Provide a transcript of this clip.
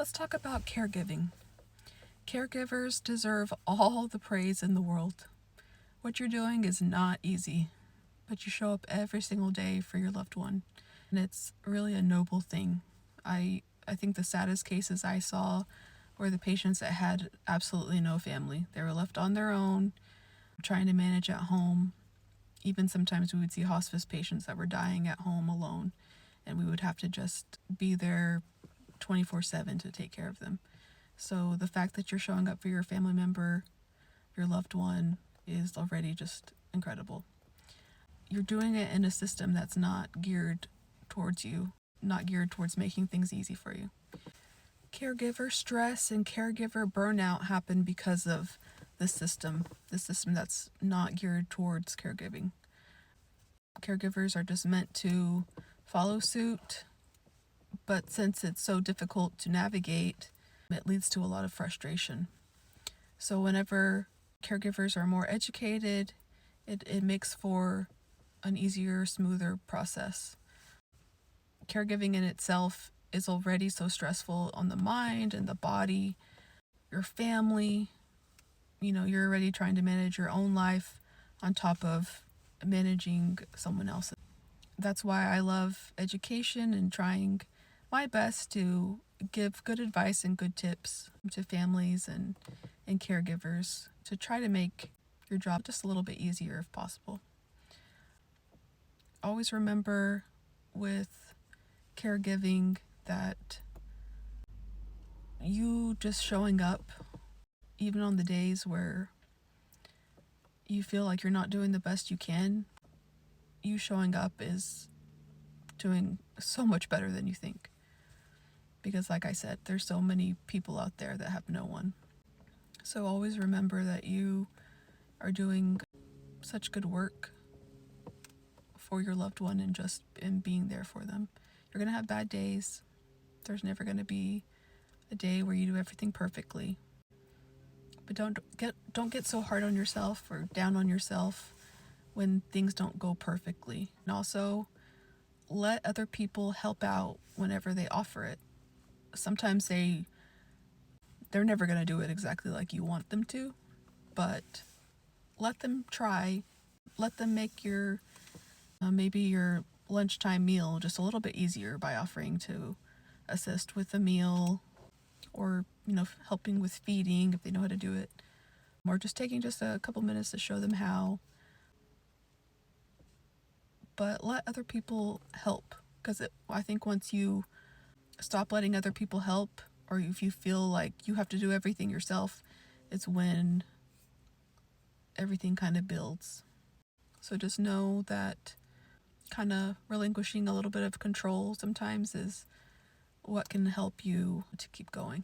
Let's talk about caregiving. Caregivers deserve all the praise in the world. What you're doing is not easy, but you show up every single day for your loved one, and it's really a noble thing. I think the saddest cases I saw were the patients that had absolutely no family. They were left on their own, trying to manage at home. Even sometimes we would see hospice patients that were dying at home alone, and we would have to just be there 24/7 to take care of them. So the fact that you're showing up for your family member, your loved one, is already just incredible. You're doing it in a system that's not geared towards you, not geared towards making things easy for you. Caregiver stress and caregiver burnout happen because of the system that's not geared towards caregiving. Caregivers are just meant to follow suit, but since it's so difficult to navigate, it leads to a lot of frustration. So whenever caregivers are more educated, it makes for an easier, smoother process. Caregiving in itself is already so stressful on the mind and the body, your family. You're already trying to manage your own life on top of managing someone else's. That's why I love education and trying my best to give good advice and good tips to families and caregivers to try to make your job just a little bit easier if possible. Always remember with caregiving that you just showing up, even on the days where you feel like you're not doing the best you can, you showing up is doing so much better than you think. Because like I said, there's so many people out there that have no one. So always remember that you are doing such good work for your loved one and just in being there for them. You're going to have bad days. There's never going to be a day where you do everything perfectly. But don't get so hard on yourself or down on yourself when things don't go perfectly. And also let other people help out whenever they offer it. Sometimes they're never going to do it exactly like you want them to, but let them try. Let them make your maybe your lunchtime meal just a little bit easier by offering to assist with a meal, or helping with feeding if they know how to do it, or just taking just a couple minutes to show them how. But let other people help, because I think once you stop letting other people help, or if you feel like you have to do everything yourself, it's when everything kind of builds. So just know that kind of relinquishing a little bit of control sometimes is what can help you to keep going.